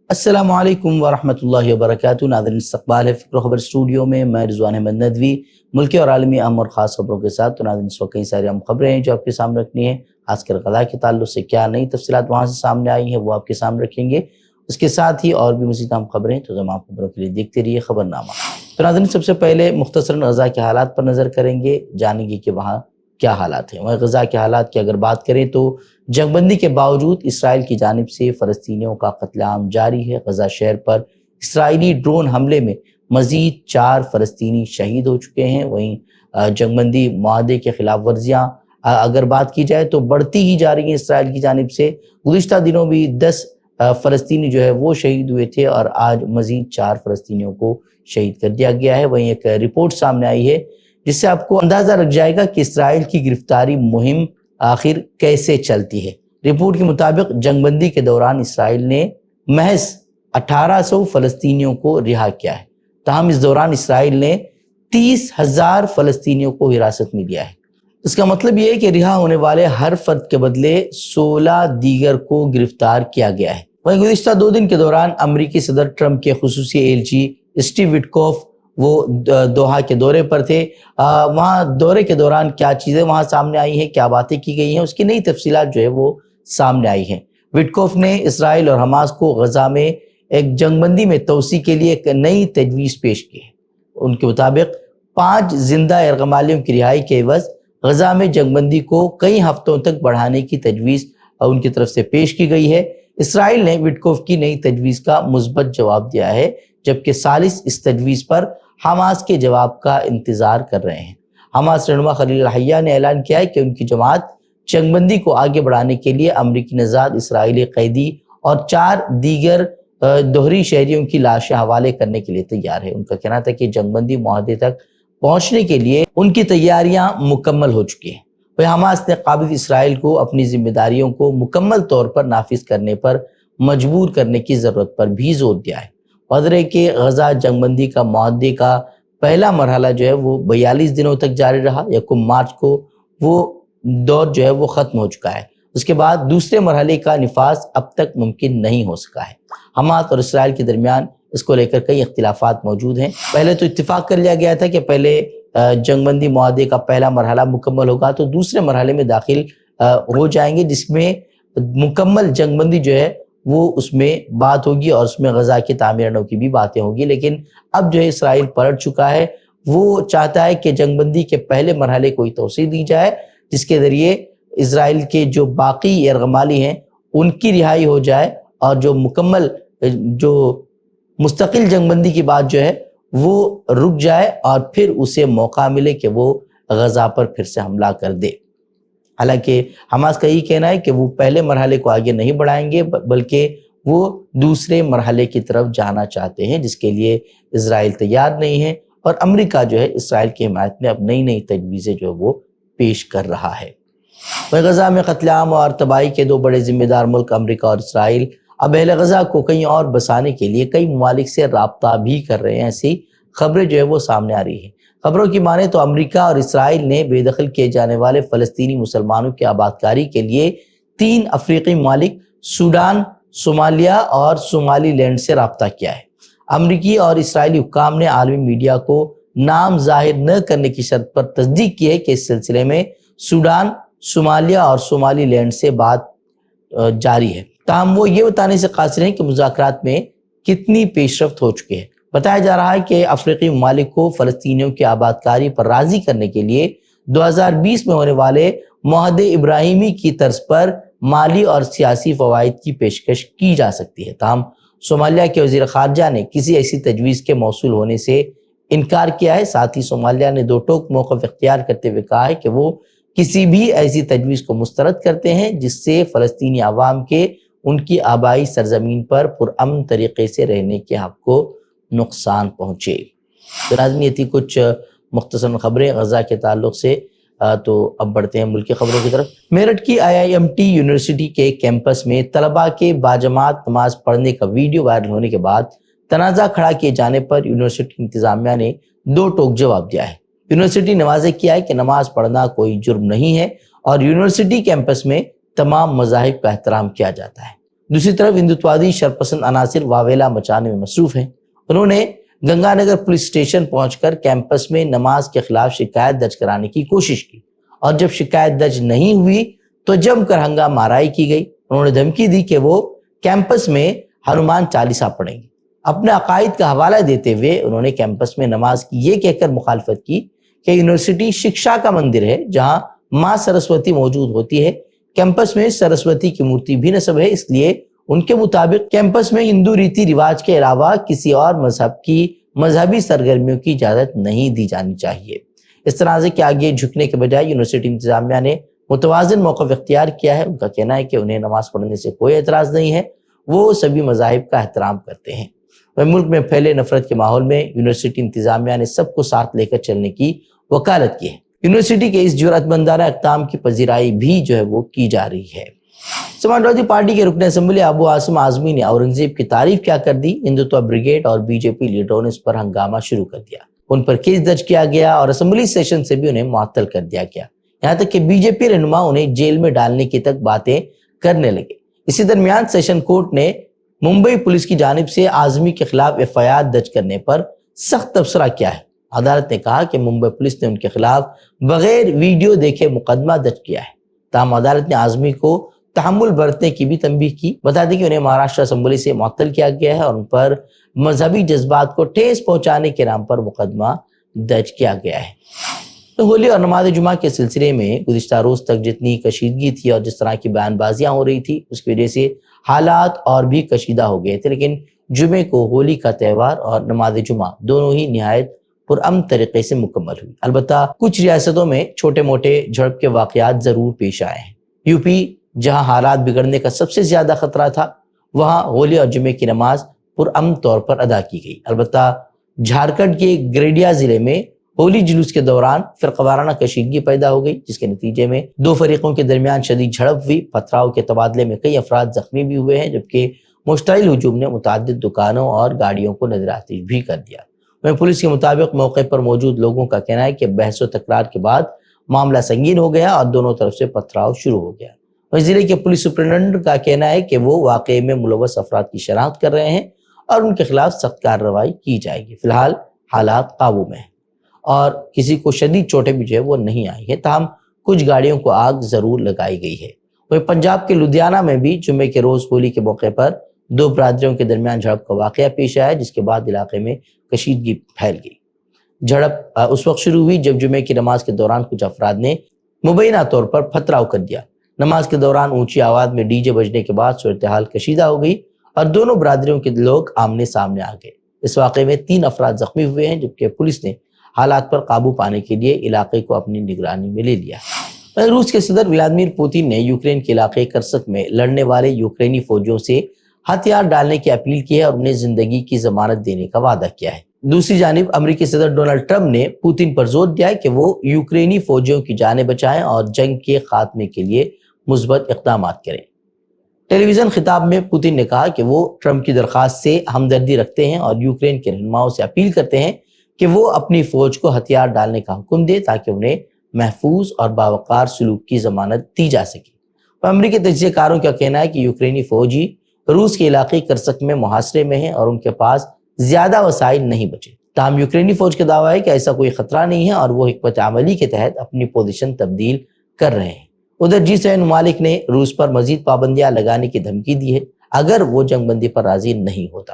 السلام علیکم ورحمۃ اللہ وبرکاتہ۔ ناظرین، استقبال ہے فکر و خبر اسٹوڈیو میں، میں رضوان احمد ندوی ملکی اور عالمی اہم اور خاص خبروں کے ساتھ۔ تو ناظرین، اس وقت کئی ساری اہم خبریں ہیں جو آپ کے سامنے رکھنی ہیں۔ خاص کر غزہ کے تعلق سے کیا نئی تفصیلات وہاں سے سامنے آئی ہیں وہ آپ کے سامنے رکھیں گے۔ اس کے ساتھ ہی اور بھی مزید اہم خبریں تو تمام خبروں کے لیے دیکھتے رہیے خبرنامہ۔ تو ناظرین، سب سے پہلے مختصراً غزہ کے حالات پر نظر کریں گے، جانیں گے کہ وہاں کیا حالات ہیں۔ وہیں غزہ کے حالات کی اگر بات کریں تو جنگ بندی کے باوجود اسرائیل کی جانب سے فلسطینیوں کا قتل عام جاری ہے۔ غزہ شہر پر اسرائیلی ڈرون حملے میں مزید 4 فلسطینی شہید ہو چکے ہیں۔ وہیں جنگ بندی معاہدے کے خلاف ورزیاں اگر بات کی جائے تو بڑھتی ہی جا رہی ہیں اسرائیل کی جانب سے۔ گزشتہ دنوں بھی 10 فلسطینی جو ہے وہ شہید ہوئے تھے اور آج مزید 4 فلسطینیوں کو شہید کر دیا گیا ہے۔ وہیں ایک رپورٹ سامنے آئی ہے جس سے آپ کو اندازہ لگ جائے گا کہ اسرائیل کی گرفتاری مہم آخر کیسے چلتی ہے۔ رپورٹ کے مطابق جنگ بندی کے دوران اسرائیل نے محض 1800 فلسطینیوں کو رہا کیا ہے، تاہم اس دوران اسرائیل نے 30,000 فلسطینیوں کو حراست میں لیا ہے۔ اس کا مطلب یہ ہے کہ رہا ہونے والے ہر فرد کے بدلے 16 دیگر کو گرفتار کیا گیا ہے۔ وہیں گزشتہ 2 دن کے دوران امریکی صدر ٹرمپ کے خصوصی ایلچی اسٹیو وٹکوف وہ دوحہ کے دورے پر تھے۔ وہاں دورے کے دوران کیا چیزیں وہاں سامنے آئی ہیں، کیا باتیں کی گئی ہیں، اس کی نئی تفصیلات جو ہے وہ سامنے آئی ہیں۔ وٹکوف نے اسرائیل اور حماس کو غزہ میں ایک جنگ بندی میں توسیع کے لیے ایک نئی تجویز پیش کی ہے۔ ان کے مطابق 5 زندہ یرغمالیوں کی رہائی کے عوض غزہ میں جنگ بندی کو کئی ہفتوں تک بڑھانے کی تجویز ان کی طرف سے پیش کی گئی ہے۔ اسرائیل نے وٹکوف کی نئی تجویز کا مثبت جواب دیا ہے، جبکہ ثالث اس تجویز پر حماس کے جواب کا انتظار کر رہے ہیں۔ حماس رہنما خلیل الحیہ نے اعلان کیا ہے کہ ان کی جماعت جنگ بندی کو آگے بڑھانے کے لیے امریکی نژاد اسرائیلی قیدی اور 4 دیگر دوہری شہریوں کی لاشیں حوالے کرنے کے لیے تیار ہے۔ ان کا کہنا تھا کہ جنگ بندی معاہدے تک پہنچنے کے لیے ان کی تیاریاں مکمل ہو چکی ہیں۔ وہ حماس نے قابض اسرائیل کو اپنی ذمہ داریوں کو مکمل طور پر نافذ کرنے پر مجبور کرنے کی ضرورت پر بھی زور دیا ہے۔ واضح ہے کہ غزہ جنگ بندی کا معاہدے کا پہلا مرحلہ جو ہے وہ 42 دنوں تک جاری رہا۔ 1 مارچ کو وہ دور جو ہے وہ ختم ہو چکا ہے۔ اس کے بعد دوسرے مرحلے کا نفاذ اب تک ممکن نہیں ہو سکا ہے۔ حماس اور اسرائیل کے درمیان اس کو لے کر کئی اختلافات موجود ہیں۔ پہلے تو اتفاق کر لیا گیا تھا کہ پہلے جنگ بندی معاہدے کا پہلا مرحلہ مکمل ہوگا تو دوسرے مرحلے میں داخل ہو جائیں گے، جس میں مکمل جنگ بندی جو ہے وہ اس میں بات ہوگی اور اس میں غزہ کے تعمیروں کی بھی باتیں ہوگی۔ لیکن اب جو ہے اسرائیل پلٹ چکا ہے، وہ چاہتا ہے کہ جنگ بندی کے پہلے مرحلے کو توسیع دی جائے، جس کے ذریعے اسرائیل کے جو باقی یرغمالی ہیں ان کی رہائی ہو جائے اور جو مکمل جو مستقل جنگ بندی کی بات جو ہے وہ رک جائے اور پھر اسے موقع ملے کہ وہ غزہ پر پھر سے حملہ کر دے۔ حالانکہ حماس کا یہ کہنا ہے کہ وہ پہلے مرحلے کو آگے نہیں بڑھائیں گے بلکہ وہ دوسرے مرحلے کی طرف جانا چاہتے ہیں، جس کے لیے اسرائیل تیار نہیں ہے اور امریکہ جو ہے اسرائیل کی حمایت میں اب نئی تجویزیں جو وہ پیش کر رہا ہے۔ غزہ میں قتل عام اور تباہی کے 2 بڑے ذمہ دار ملک امریکہ اور اسرائیل اب اہل غزہ کو کہیں اور بسانے کے لیے کئی ممالک سے رابطہ بھی کر رہے ہیں۔ ایسی خبریں جو ہے وہ سامنے آ رہی ہیں۔ خبروں کی مانیں تو امریکہ اور اسرائیل نے بے دخل کیے جانے والے فلسطینی مسلمانوں کی آبادکاری کے لیے 3 افریقی ممالک سوڈان، صومالیہ اور صومالی لینڈ سے رابطہ کیا ہے۔ امریکی اور اسرائیلی حکام نے عالمی میڈیا کو نام ظاہر نہ کرنے کی شرط پر تصدیق کی ہے کہ اس سلسلے میں سوڈان، صومالیہ اور صومالی لینڈ سے بات جاری ہے، تاہم وہ یہ بتانے سے قاصر ہیں کہ مذاکرات میں کتنی پیش رفت ہو چکی ہے۔ بتایا جا رہا ہے کہ افریقی ممالک کو فلسطینیوں کی آبادکاری پر راضی کرنے کے لیے 2020 میں ہونے والے معاہدے ابراہیمی کی طرز پر مالی اور سیاسی فوائد کی پیشکش کی جا سکتی ہے، تاہم صومالیہ کے وزیر خارجہ نے کسی ایسی تجویز کے موصول ہونے سے انکار کیا ہے۔ ساتھ ہی صومالیہ نے 2 ٹوک موقف اختیار کرتے ہوئے کہا ہے کہ وہ کسی بھی ایسی تجویز کو مسترد کرتے ہیں جس سے فلسطینی عوام کے ان کی آبائی سرزمین پر پرامن طریقے سے رہنے کے حق کو نقصان پہنچے۔ تو ناظرین، یہ تھی کچھ مختصر خبریں غزہ کے تعلق سے۔ تو اب بڑھتے ہیں ملکی خبروں کی طرف۔ میرٹھ کی IIMT یونیورسٹی کے کیمپس میں طلباء کے باجماعت نماز پڑھنے کا ویڈیو وائرل ہونے کے بعد تنازع کھڑا کیے جانے پر یونیورسٹی انتظامیہ نے 2 ٹوک جواب دیا ہے۔ یونیورسٹی نے واضح کیا ہے کہ نماز پڑھنا کوئی جرم نہیں ہے اور یونیورسٹی کیمپس میں تمام مذاہب کا احترام کیا جاتا ہے۔ دوسری طرف ہندوتوادی شرپسند عناصر واویلا مچانے میں مصروف ہیں۔ انہوں نے گنگا نگر پولیس اسٹیشن پہنچ کر کیمپس میں نماز کے خلاف شکایت درج کرانے کی کوشش کی، اور جب شکایت درج نہیں ہوئی تو جم کر ہنگامہ آرائی کی گئی۔ انہوں نے دھمکی دی کہ وہ کیمپس میں ہنومان چالیسا پڑھیں گے۔ اپنے عقائد کا حوالہ دیتے ہوئے انہوں نے کیمپس میں نماز کی یہ کہہ کر مخالفت کی کہ یونیورسٹی شکشا کا مندر ہے جہاں ماں سرسوتی موجود ہوتی ہے۔ کیمپس میں سرسوتی کی مورتی بھی نصب ہے، اس لیے ان کے مطابق کیمپس میں ہندو ریتی رواج کے علاوہ کسی اور مذہب کی مذہبی سرگرمیوں کی اجازت نہیں دی جانی چاہیے۔ اس تنازع کے آگے جھکنے کے بجائے یونیورسٹی انتظامیہ نے متوازن موقف اختیار کیا ہے۔ ان کا کہنا ہے کہ انہیں نماز پڑھنے سے کوئی اعتراض نہیں ہے، وہ سبھی مذاہب کا احترام کرتے ہیں۔ ملک میں پھیلے نفرت کے ماحول میں یونیورسٹی انتظامیہ نے سب کو ساتھ لے کر چلنے کی وکالت کی ہے۔ یونیورسٹی کے اس جرأت مندانہ اقدام کی پذیرائی بھی وہ کی جا رہی ہے۔ سماجوادی پارٹی کے رکن اسمبلی ابو عاصم اعظمی نے اورنگزیب کی تعریف کیا کر دی۔ ہندوتوا بریگیڈ اور بی جے پی لیڈروں نے اس پر ہنگامہ شروع کر دیا، ان پر کیس درج کیا گیا اور اسمبلی سیشن سے بھی انہیں معطل کر دیا گیا، یہاں تک کہ بی جے پی رہنما انہیں جیل میں ڈالنے کی تک باتیں کرنے لگے۔ اسی درمیان سیشن کورٹ نے ممبئی پولیس کی جانب سے اعظمی کے خلاف ایف آئی آر درج کرنے پر سخت تبصرہ کیا ہے۔ عدالت نے کہا کہ ممبئی پولیس نے ان کے خلاف بغیر ویڈیو دیکھے مقدمہ درج کیا ہے، تاہم عدالت نے اعظمی کو تحمل برتنے کی بھی تنبیہ کی۔ بتا دیں کہ انہیں مہاراشٹر اسمبلی سے معطل کیا گیا ہے اور ان پر مذہبی جذبات کو ٹھیس پہنچانے کے نام پر مقدمہ درج کیا گیا ہے۔ ہولی اور نماز جمعہ کے سلسلے میں گزشتہ روز تک جتنی کشیدگی تھی اور جس طرح کی بیان بازیاں ہو رہی تھی، اس کی وجہ سے حالات اور بھی کشیدہ ہو گئے تھے، لیکن جمعے کو ہولی کا تہوار اور نماز جمعہ دونوں ہی نہایت پرامن طریقے سے مکمل ہوئی۔ البتہ کچھ ریاستوں میں چھوٹے موٹے جھڑپ کے واقعات ضرور پیش آئے ہیں۔ یو پی جہاں حالات بگڑنے کا سب سے زیادہ خطرہ تھا، وہاں ہولی اور جمعے کی نماز پرامن طور پر ادا کی گئی۔ البتہ جھارکھنڈ کے گریڈیا ضلع میں ہولی جلوس کے دوران فرقہ وارانہ کشیدگی پیدا ہو گئی، جس کے نتیجے میں دو فریقوں کے درمیان شدید جھڑپ ہوئی۔ پتھراؤ کے تبادلے میں کئی افراد زخمی بھی ہوئے ہیں، جبکہ مشتعل ہجوم نے متعدد دکانوں اور گاڑیوں کو نظر آتش بھی کر دیا۔ پولیس کے مطابق موقع پر موجود لوگوں کا کہنا ہے کہ بحث و تکرار کے بعد معاملہ سنگین ہو گیا اور دونوں طرف سے پتھراؤ شروع ہو گیا۔ ضلع کے پولیس سپرنٹنڈنٹ کا کہنا ہے کہ وہ واقعے میں ملوث افراد کی شناخت کر رہے ہیں اور ان کے خلاف سخت کارروائی کی جائے گی۔ فی الحال حالات قابو میں ہیں اور کسی کو شدید چوٹیں بھی وہ نہیں آئی ہے، تاہم کچھ گاڑیوں کو آگ ضرور لگائی گئی ہے۔ وہیں پنجاب کے لدھیانہ میں بھی جمعے کے روز ہولی کے موقع پر دو برادریوں کے درمیان جھڑپ کا واقعہ پیش آیا، جس کے بعد علاقے میں کشیدگی پھیل گئی۔ جھڑپ اس وقت شروع ہوئی جب جمعے کی نماز کے دوران کچھ افراد نے مبینہ طور پر پتھراؤ کر دیا۔ نماز کے دوران اونچی آواز میں ڈی جے بجنے کے بعد صورتحال کشیدہ ہو گئی اور دونوں برادریوں کے لوگ آمنے سامنے آ گئے۔ اس واقعے میں 3 افراد زخمی ہوئے ہیں، جبکہ پولیس نے حالات پر قابو پانے کے لیے علاقے کو اپنی نگرانی میں لے لیا۔ روس کے صدر ولادیمیر پوتن نے یوکرین کے علاقے کرسک میں لڑنے والے یوکرینی فوجیوں سے ہتھیار ڈالنے کی اپیل کی ہے اور انہیں زندگی کی ضمانت دینے کا وعدہ کیا ہے۔ دوسری جانب امریکی صدر ڈونلڈ ٹرمپ نے پوتن پر زور دیا ہے کہ وہ یوکرینی فوجیوں کی جانیں بچائیں اور جنگ کے خاتمے کے لیے مثبت اقدامات کریں۔ ٹیلی ویژن خطاب میں پوتن نے کہا کہ وہ ٹرمپ کی درخواست سے ہمدردی رکھتے ہیں اور یوکرین کے رہنماؤں سے اپیل کرتے ہیں کہ وہ اپنی فوج کو ہتھیار ڈالنے کا حکم دے تاکہ انہیں محفوظ اور باوقار سلوک کی ضمانت دی جا سکے۔ امریکی تجزیہ کاروں کا کہنا ہے کہ یوکرینی فوجی روس کے علاقے کرسک میں محاصرے میں ہیں اور ان کے پاس زیادہ وسائل نہیں بچے۔ تاہم یوکرینی فوج کا دعویٰ ہے کہ ایسا کوئی خطرہ نہیں ہے اور وہ حکمت عملی کے تحت اپنی پوزیشن تبدیل کر رہے ہیں۔ ادھر G7 ممالک نے روس پر مزید پابندیاں لگانے کی دھمکی دی ہے اگر وہ جنگ بندی پر راضی نہیں ہوتا۔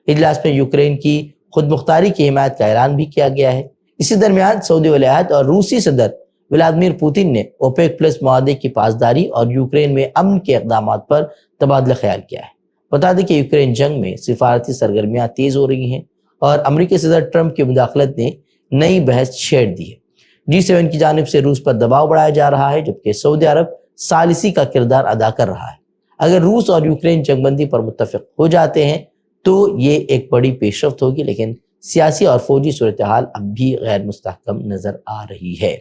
اجلاس میں یوکرین کی خود مختاری کی حمایت کا اعلان بھی کیا گیا ہے۔ اسی درمیان سعودی ولیعہد اور روسی صدر ولادیمیر پوتن نے اوپیک پلس معاہدے کی پاسداری اور یوکرین میں امن کے اقدامات پر تبادلہ خیال کیا ہے۔ بتا دیں کہ یوکرین جنگ میں سفارتی سرگرمیاں تیز ہو رہی ہیں اور امریکی صدر ٹرمپ کی مداخلت نے نئی بحث چھیڑ دی ہے۔ G7 کی جانب سے روس پر دباؤ بڑھایا جا رہا ہے، جبکہ سعودی عرب ثالثی کا کردار ادا کر رہا ہے۔ اگر روس اور یوکرین جنگ بندی پر متفق ہو جاتے ہیں تو یہ ایک بڑی پیش رفت ہوگی، لیکن سیاسی اور فوجی صورتحال اب بھی غیر مستحکم نظر آ رہی ہے۔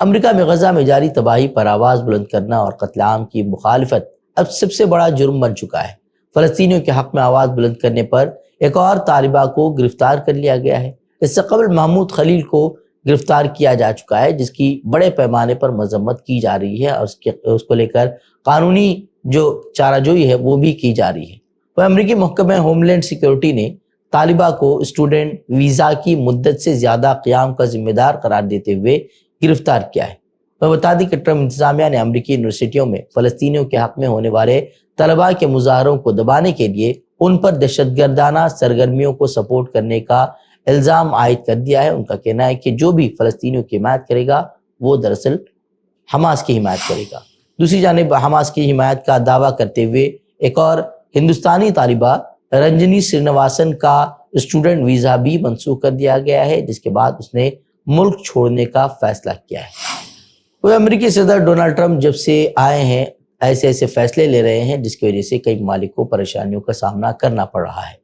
امریکہ میں غزہ میں جاری تباہی پر آواز بلند کرنا اور قتل عام کی مخالفت اب سب سے بڑا جرم بن چکا ہے۔ فلسطینیوں کے حق میں آواز بلند کرنے پر ایک اور طالبہ کو گرفتار کر لیا گیا ہے۔ اس سے قبل محمود خلیل کو گرفتار کیا جا چکا ہے، جس کی بڑے پیمانے پر مذمت کی جا رہی ہے اور اس کو لے کر قانونی جو چارہ جوئی ہے وہ بھی کی جا رہی ہے۔ وہ امریکی محکمہ ہوم لینڈ سیکیورٹی نے طالبہ کو اسٹوڈنٹ ویزا کی مدت سے زیادہ قیام کا ذمہ دار قرار دیتے ہوئے گرفتار کیا ہے۔ میں بتا دیں کہ ٹرمپ انتظامیہ نے امریکی یونیورسٹیوں میں فلسطینیوں کے حق میں ہونے والے طلباء کے مظاہروں کو دبانے کے لیے ان پر دہشت گردانہ سرگرمیوں کو سپورٹ کرنے کا الزام عائد کر دیا ہے۔ ان کا کہنا ہے کہ جو بھی فلسطینیوں کی حمایت کرے گا وہ دراصل حماس کی حمایت کرے گا۔ دوسری جانب حماس کی حمایت کا دعویٰ کرتے ہوئے ایک اور ہندوستانی طالبہ رنجنی سرینواسن کا اسٹوڈنٹ ویزا بھی منسوخ کر دیا گیا ہے، جس کے بعد اس نے ملک چھوڑنے کا فیصلہ کیا ہے۔ وہ امریکی صدر ڈونلڈ ٹرمپ جب سے آئے ہیں ایسے فیصلے لے رہے ہیں جس کی وجہ سے کئی ممالک کو پریشانیوں کا سامنا کرنا پڑ رہا ہے۔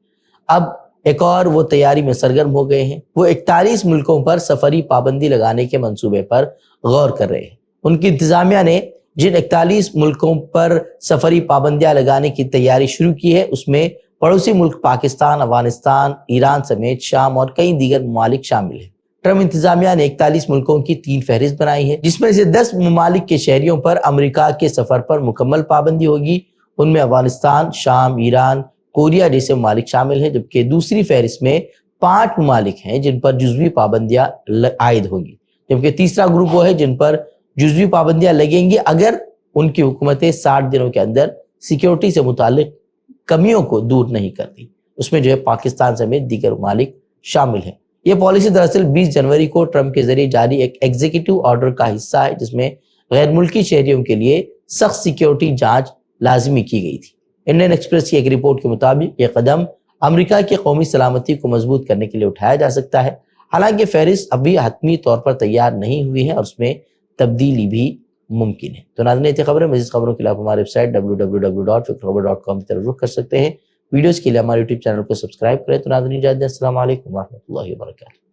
اب ایک اور وہ تیاری میں سرگرم ہو گئے ہیں۔ وہ 41 ملکوں پر سفری پابندی لگانے کے منصوبے پر غور کر رہے ہیں۔ ان کی انتظامیہ نے جن 41 ملکوں پر سفری پابندیاں لگانے کی تیاری شروع کی ہے اس میں پڑوسی ملک پاکستان، افغانستان، ایران سمیت شام اور کئی دیگر ممالک شامل ہیں۔ ٹرمپ انتظامیہ نے 41 ملکوں کی 3 فہرست بنائی ہے، جس میں سے 10 ممالک کے شہریوں پر امریکہ کے سفر پر مکمل پابندی ہوگی۔ ان میں افغانستان، شام، ایران، کوریا جیسے ممالک شامل ہیں، جبکہ دوسری فہرست میں 5 ممالک ہیں جن پر جزوی پابندیاں عائد ہوگی، جبکہ تیسرا گروپ وہ ہے جن پر جزوی پابندیاں لگیں گی اگر ان کی حکومتیں 60 دنوں کے اندر سیکیورٹی سے متعلق کمیوں کو دور نہیں کرتی۔ اس میں جو ہے پاکستان سمیت دیگر ممالک شامل ہیں۔ یہ پالیسی دراصل 20 جنوری کو ٹرمپ کے ذریعے جاری ایک ایگزیکٹو آرڈر کا حصہ ہے، جس میں غیر ملکی شہریوں کے لیے سخت سیکیورٹی جانچ لازمی کی گئی تھی۔ انڈین ایکسپریس کی ایک رپورٹ کے مطابق یہ قدم امریکہ کی قومی سلامتی کو مضبوط کرنے کے لیے اٹھایا جا سکتا ہے۔ حالانکہ فہرست ابھی حتمی طور پر تیار نہیں ہوئی ہے اور اس میں تبدیلی بھی ممکن ہے۔ تو ناظرین، یہ خبریں مزید خبروں کے لیے آپ ہماری ویب سائٹ www.fikrkhabar.com کی طرف رخ کر سکتے ہیں۔ ویڈیوز کے لیے ہمارے یوٹیوب چینل کو سبسکرائب کریں۔ تو ناظرین، السلام علیکم ورحمۃ اللہ وبرکاتہ۔